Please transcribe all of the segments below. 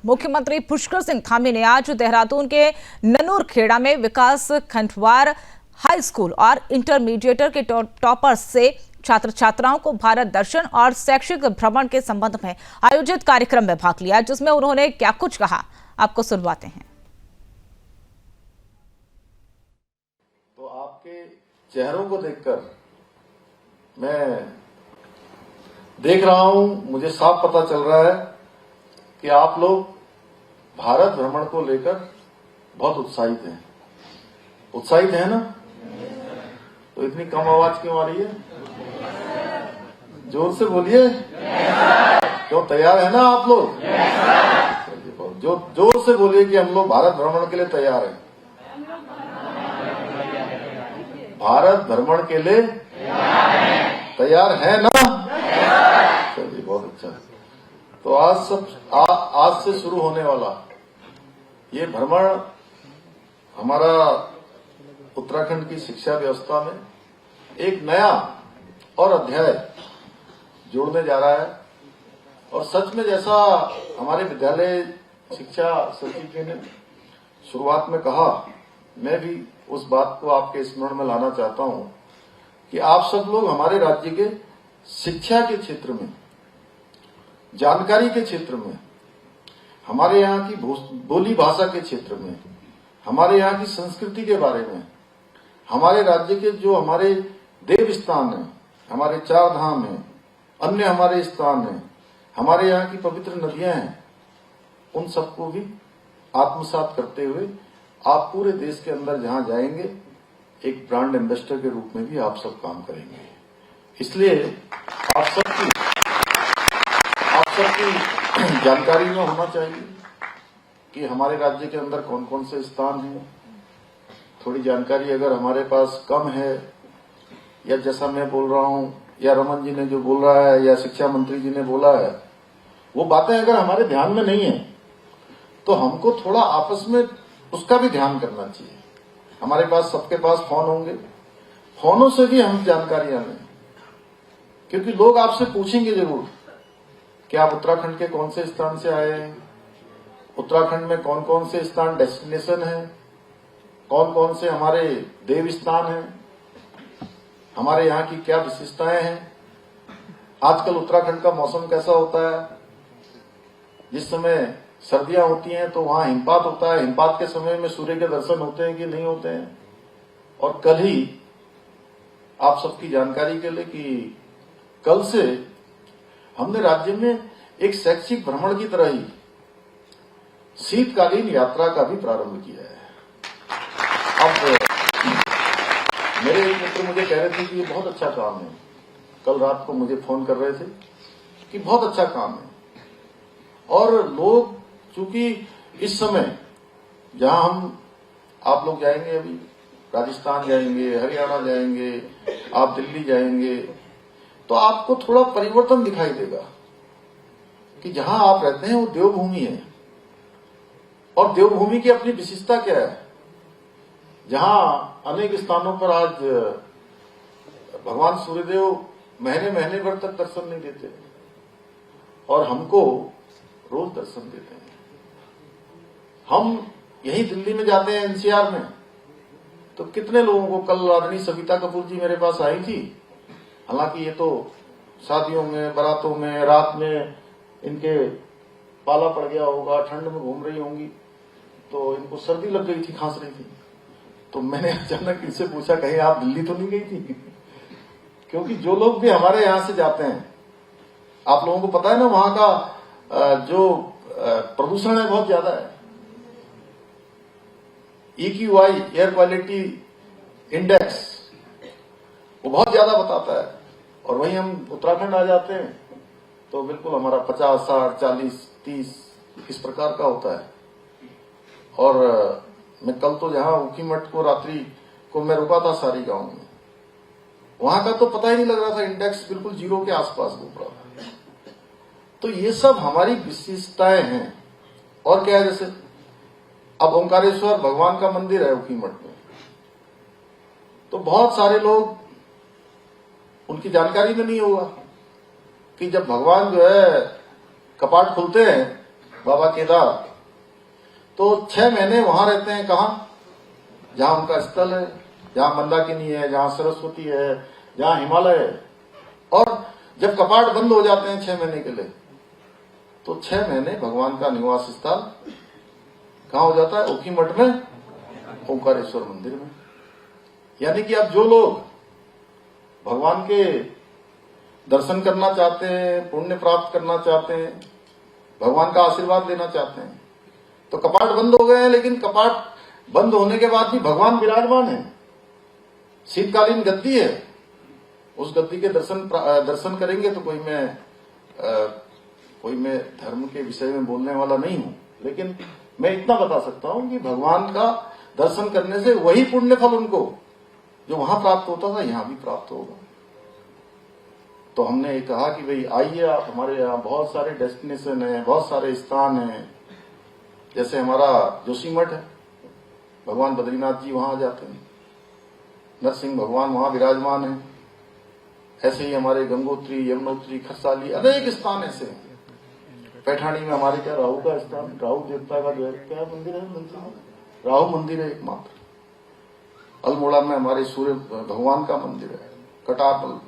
मुख्यमंत्री पुष्कर सिंह धामी ने आज देहरादून के ननूरखेड़ा में विकास खंडवार हाई स्कूल और इंटरमीडिएट के टॉपर्स से छात्र छात्राओं को भारत दर्शन और शैक्षिक भ्रमण के संबंध में आयोजित कार्यक्रम में भाग लिया, जिसमें उन्होंने क्या कुछ कहा आपको सुनवाते हैं। तो आपके चेहरों को देखकर मैं देख रहा हूं, मुझे साफ पता चल रहा है कि आप लोग भारत भ्रमण को लेकर बहुत उत्साहित हैं। उत्साहित है ना? तो इतनी कम आवाज क्यों आ रही है? जोर से बोलिए। क्यों, तैयार है ना आप लोग? जोर से बोलिए कि हम लोग भारत भ्रमण के लिए तैयार हैं। भारत भ्रमण के लिए तैयार है ना? चलिए, बहुत अच्छा। तो आज से शुरू होने वाला ये भ्रमण हमारा उत्तराखंड की शिक्षा व्यवस्था में एक नया और अध्याय जोड़ने जा रहा है। और सच में जैसा हमारे विद्यालय शिक्षा सचिव जी ने शुरुआत में कहा, मैं भी उस बात को आपके स्मरण में लाना चाहता हूं कि आप सब लोग हमारे राज्य के शिक्षा के क्षेत्र में, जानकारी के क्षेत्र में, हमारे यहाँ की बोली भाषा के क्षेत्र में, हमारे यहाँ की संस्कृति के बारे में, हमारे राज्य के जो हमारे देव स्थान हैं, हमारे चार धाम हैं, अन्य हमारे स्थान हैं, हमारे यहाँ की पवित्र नदियां हैं, उन सबको भी आत्मसात करते हुए आप पूरे देश के अंदर जहां जाएंगे एक ब्रांड एम्बेसडर के रूप में भी आप सब काम करेंगे। इसलिए आप सबकी जानकारी में होना चाहिए कि हमारे राज्य के अंदर कौन कौन से स्थान हैं। थोड़ी जानकारी अगर हमारे पास कम है, या जैसा मैं बोल रहा हूं, या रमन जी ने जो बोल रहा है, या शिक्षा मंत्री जी ने बोला है, वो बातें अगर हमारे ध्यान में नहीं है तो हमको थोड़ा आपस में उसका भी ध्यान करना चाहिए। हमारे पास, सबके पास फोन होंगे, फोनों से भी हम जानकारियां लें, क्योंकि लोग आपसे पूछेंगे जरूर कि आप उत्तराखंड के कौन से स्थान से आए हैं, उत्तराखंड में कौन कौन से स्थान डेस्टिनेशन है, कौन कौन से हमारे देव स्थान हैं, हमारे यहाँ की क्या विशेषताएं हैं, आजकल उत्तराखंड का मौसम कैसा होता है। जिस समय सर्दियां होती हैं तो वहां हिमपात होता है, हिमपात के समय में सूर्य के दर्शन होते हैं कि नहीं होते हैं। और कल ही आप सबकी जानकारी के लिए कि कल से हमने राज्य में एक शैक्षिक भ्रमण की तरह ही शीतकालीन यात्रा का भी प्रारंभ किया है। अब मेरे एक मित्र मुझे कह रहे थे कि ये बहुत अच्छा काम है, कल रात को मुझे फोन कर रहे थे कि बहुत अच्छा काम है। और लोग, चूंकि इस समय जहां आप लोग जाएंगे, अभी राजस्थान जाएंगे, हरियाणा जाएंगे, आप दिल्ली जाएंगे, तो आपको थोड़ा परिवर्तन दिखाई देगा कि जहां आप रहते हैं वो देवभूमि है। और देवभूमि की अपनी विशेषता क्या है? जहां अनेक स्थानों पर आज भगवान सूर्यदेव महीने महीने भर तक दर्शन नहीं देते, और हमको रोज दर्शन देते हैं। हम यही दिल्ली में जाते हैं, एनसीआर में, तो कितने लोगों को, कल आदरणीय सविता कपूर जी मेरे पास आई थी, हालांकि ये तो शादियों में, बारातों में, रात में इनके पाला पड़ गया होगा, ठंड में घूम रही होंगी, तो इनको सर्दी लग गई थी, खांस रही थी। तो मैंने अचानक इनसे पूछा, कहीं आप दिल्ली तो नहीं गई थी? क्योंकि जो लोग भी हमारे यहां से जाते हैं, आप लोगों को पता है ना, वहां का जो प्रदूषण है बहुत ज्यादा है। EQI, एयर क्वालिटी इंडेक्स, वो बहुत ज्यादा बताता है। और वहीं हम उत्तराखंड आ जाते हैं तो बिल्कुल हमारा 50, 60, 40, 30 इस प्रकार का होता है। और मैं कल तो जहां ऊखीमठ को रात्रि को मैं रुका था सारी गांव में, वहां का तो पता ही नहीं लग रहा था, इंडेक्स बिल्कुल 0 के आसपास घूम रहा था। तो ये सब हमारी विशेषताएं हैं। और क्या है, जैसे अब ओंकारेश्वर भगवान का मंदिर है ऊखीमठ में, तो बहुत सारे लोग, उनकी जानकारी में नहीं होगा कि जब भगवान जो है कपाट खुलते हैं बाबा केदार, तो 6 महीने वहां रहते हैं। कहां? जहां उनका स्थल है, जहां मंदाकिनी है, जहां सरस्वती है, जहां हिमालय है। और जब कपाट बंद हो जाते हैं 6 महीने के लिए, तो 6 महीने भगवान का निवास स्थल कहां हो जाता है? ओखी मठ में, ओंकारेश्वर मंदिर में। यानी कि अब जो लोग भगवान के दर्शन करना चाहते हैं, पुण्य प्राप्त करना चाहते हैं, भगवान का आशीर्वाद लेना चाहते हैं, तो कपाट बंद हो गए हैं। लेकिन कपाट बंद होने के बाद भी भगवान विराजमान है। शीतकालीन गद्दी है, उस गद्दी के दर्शन करेंगे। तो कोई मैं धर्म के विषय में बोलने वाला नहीं हूं, लेकिन मैं इतना बता सकता हूं कि भगवान का दर्शन करने से वही पुण्य फल उनको जो वहां प्राप्त होता था, यहां भी प्राप्त होगा। तो हमने ये कहा कि भाई आइए आप, हमारे यहाँ बहुत सारे डेस्टिनेशन है, बहुत सारे स्थान हैं। जैसे हमारा जोशीमठ है, भगवान बद्रीनाथ जी वहां आ जाते हैं, नरसिंह भगवान वहां विराजमान है। ऐसे ही हमारे गंगोत्री, यमुनोत्री, खरसाली, अनेक स्थान ऐसे हैं। पैठानी में हमारे क्या राहु का स्थान, राहु देवता का जो है क्या मंदिर है, राहु मंदिर है एकमात्र। अल्मोड़ा में हमारे सूर्य भगवान का मंदिर है, कटापल,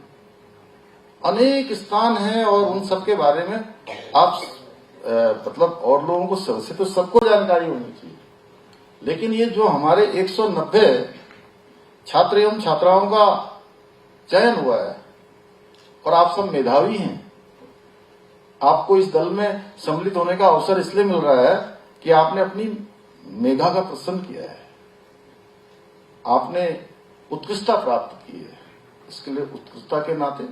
अनेक स्थान हैं। और उन सब के बारे में आप मतलब और लोगों को सबसे तो सबको जानकारी होनी चाहिए। लेकिन ये जो हमारे 190 छात्र एवं छात्राओं का चयन हुआ है, और आप सब मेधावी हैं, आपको इस दल में सम्मिलित होने का अवसर इसलिए मिल रहा है कि आपने अपनी मेधा का प्रदर्शन किया है, आपने उत्कृष्टता प्राप्त की है। इसके लिए उत्कृष्टता के नाते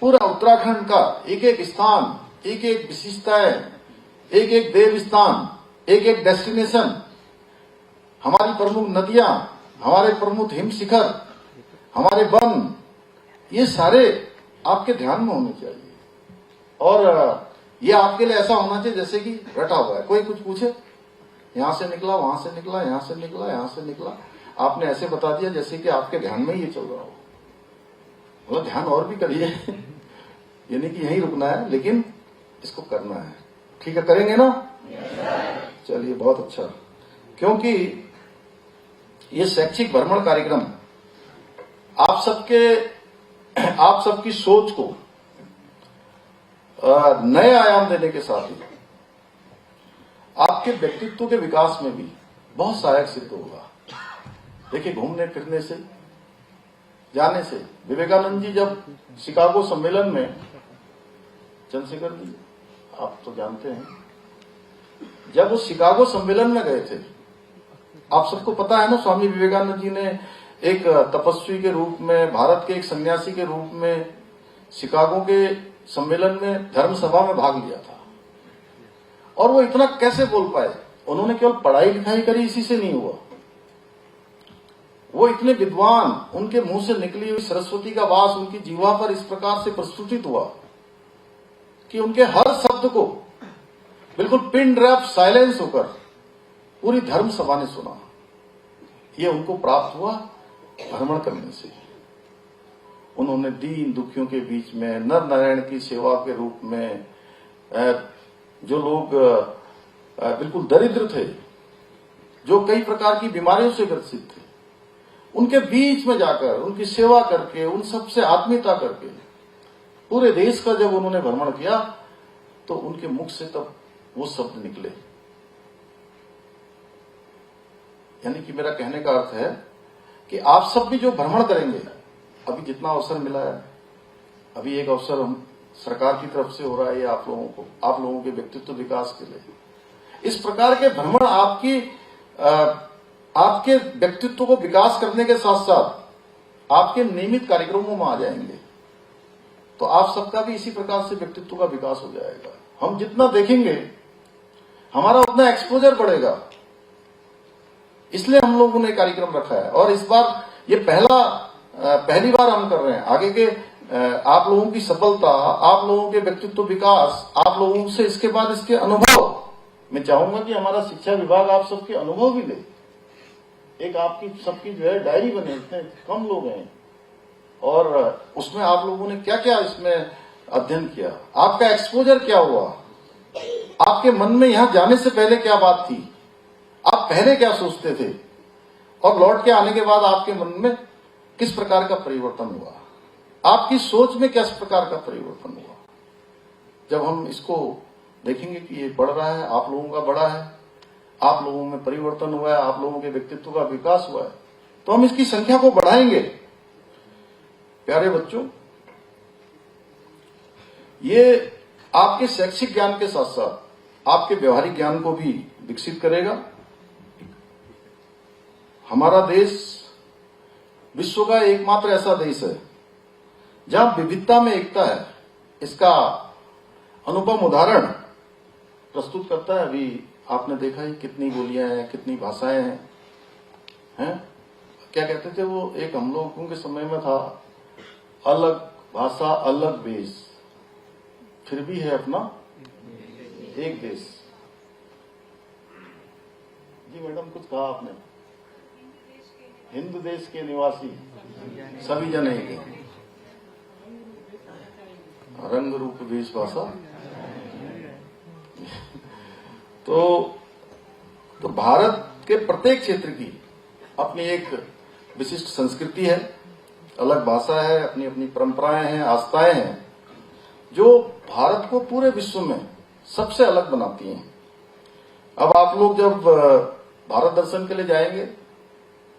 पूरा उत्तराखंड का एक एक स्थान, एक एक विशिष्टताएं, एक एक देव स्थान, एक एक डेस्टिनेशन, हमारी प्रमुख नदियां, हमारे प्रमुख हिम शिखर, हमारे वन, ये सारे आपके ध्यान में होने चाहिए। और ये आपके लिए ऐसा होना चाहिए जैसे कि रटा हुआ है। कोई कुछ पूछे, यहां से निकला, वहां से निकला, यहां से निकला, यहां से निकला, आपने ऐसे बता दिया जैसे कि आपके ध्यान में ये चल रहा हो। मतलब ध्यान और भी करिए, ये नहीं कि यहीं रुकना है, लेकिन इसको करना है। ठीक है, करेंगे ना? चलिए, बहुत अच्छा। क्योंकि ये शैक्षिक भ्रमण कार्यक्रम आप सबकी सोच को नए आयाम देने के साथ ही आपके व्यक्तित्व के विकास में भी बहुत सहायक सिद्ध होगा। देखिए, घूमने फिरने से, जाने से, विवेकानंद जी जब शिकागो सम्मेलन में, चंद्रशेखर जी आप तो जानते हैं, जब वो शिकागो सम्मेलन में गए थे, आप सबको पता है ना, स्वामी विवेकानंद जी ने एक तपस्वी के रूप में, भारत के एक सन्यासी के रूप में शिकागो के सम्मेलन में, धर्म सभा में भाग लिया था। और वो इतना कैसे बोल पाए? उन्होंने केवल पढ़ाई लिखाई करी, इसी से नहीं हुआ। वो इतने विद्वान, उनके मुंह से निकली हुई सरस्वती का वास उनकी जीवा पर इस प्रकार से प्रस्तुतित हुआ कि उनके हर शब्द को बिल्कुल पिन ड्रॉप साइलेंस होकर पूरी धर्म सभा ने सुना। ये उनको प्राप्त हुआ भ्रमण करने से। उन्होंने दीन दुखियों के बीच में, नर नारायण की सेवा के रूप में, जो लोग बिल्कुल दरिद्र थे, जो कई प्रकार की बीमारियों से ग्रसित थे, उनके बीच में जाकर, उनकी सेवा करके, उन सबसे आत्मीयता करके पूरे देश का जब उन्होंने भ्रमण किया, तो उनके मुख से तब वो शब्द निकले। यानी कि मेरा कहने का अर्थ है कि आप सब भी जो भ्रमण करेंगे, अभी जितना अवसर मिला है, अभी एक अवसर हम सरकार की तरफ से हो रहा है, ये आप लोगों के व्यक्तित्व विकास के लिए। इस प्रकार के भ्रमण आपके व्यक्तित्व को विकास करने के साथ साथ आपके नियमित कार्यक्रमों में आ जाएंगे। तो आप सबका भी इसी प्रकार से व्यक्तित्व का विकास हो जाएगा। हम जितना देखेंगे, हमारा उतना एक्सपोजर बढ़ेगा। इसलिए हम लोगों ने कार्यक्रम रखा है। और इस बार ये पहली बार हम कर रहे हैं। आगे के आप लोगों की सफलता, आप लोगों के व्यक्तित्व विकास, आप लोगों से इसके बाद इसके अनुभव, मैं चाहूंगा कि हमारा शिक्षा विभाग आप सबके अनुभव भी ले। एक आपकी सबकी जो है डायरी बने, इतने कम लोग हैं, और उसमें आप लोगों ने क्या क्या इसमें अध्ययन किया, आपका एक्सपोजर क्या हुआ, आपके मन में यहां जाने से पहले क्या बात थी, आप पहले क्या सोचते थे, और लौट के आने के बाद आपके मन में किस प्रकार का परिवर्तन हुआ, आपकी सोच में किस प्रकार का परिवर्तन हुआ। जब हम इसको देखेंगे कि ये बढ़ रहा है, आप लोगों का बढ़ा है, आप लोगों में परिवर्तन हुआ है, आप लोगों के व्यक्तित्व का विकास हुआ है, तो हम इसकी संख्या को बढ़ाएंगे। प्यारे बच्चों, ये आपके शैक्षिक ज्ञान के साथ साथ आपके व्यवहारिक ज्ञान को भी विकसित करेगा। हमारा देश विश्व का एकमात्र ऐसा देश है जहां विविधता में एकता है। इसका अनुपम उदाहरण प्रस्तुत करता है। अभी आपने देखा ही कितनी बोलियां हैं, कितनी भाषाएं हैं। क्या कहते थे वो, एक हम लोगों के समय में था, अलग भाषा अलग वेश, फिर भी है अपना एक देश। जी मैडम, कुछ कहा आपने? हिंदू देश के निवासी सभी जन एक हैं, रंग रूप वेश भाषा। तो भारत के प्रत्येक क्षेत्र की अपनी एक विशिष्ट संस्कृति है, अलग भाषा है, अपनी अपनी परंपराएं हैं, आस्थाएं हैं, जो भारत को पूरे विश्व में सबसे अलग बनाती हैं। अब आप लोग जब भारत दर्शन के लिए जाएंगे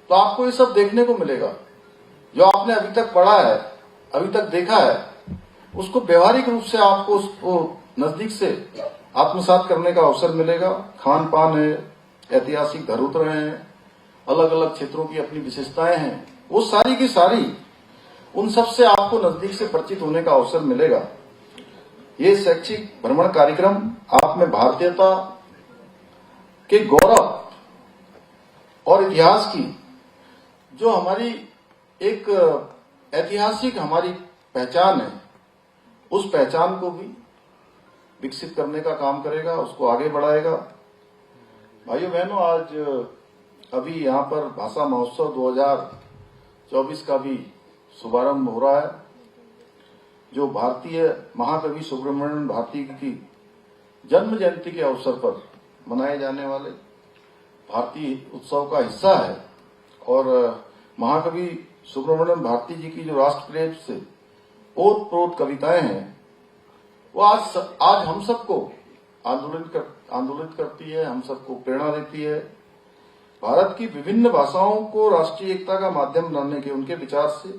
तो आपको ये सब देखने को मिलेगा। जो आपने अभी तक पढ़ा है, अभी तक देखा है, उसको व्यवहारिक रूप से आपको उसको नजदीक से आत्मसात करने का अवसर मिलेगा। खान पान है, ऐतिहासिक धरोहर हैं, अलग अलग क्षेत्रों की अपनी विशेषताएं हैं, वो सारी की सारी उन सब से आपको नजदीक से परिचित होने का अवसर मिलेगा। ये शैक्षिक भ्रमण कार्यक्रम आप में भारतीयता के गौरव और इतिहास की, जो हमारी एक ऐतिहासिक हमारी पहचान है, उस पहचान को भी विकसित करने का काम करेगा, उसको आगे बढ़ाएगा। भाइयों बहनों, आज अभी यहाँ पर भाषा महोत्सव 2024 का भी शुभारंभ हो रहा है, जो भारतीय महाकवि सुब्रमण्यम भारती की जन्म जयंती के अवसर पर मनाए जाने वाले भारतीय उत्सव का हिस्सा है। और महाकवि सुब्रमण्यम भारती जी की जो राष्ट्रप्रेम से ओतप्रोत कविताएं हैं, वो आज हम सबको आंदोलित करती है, हम सबको प्रेरणा देती है। भारत की विभिन्न भाषाओं को राष्ट्रीय एकता का माध्यम बनाने के उनके विचार से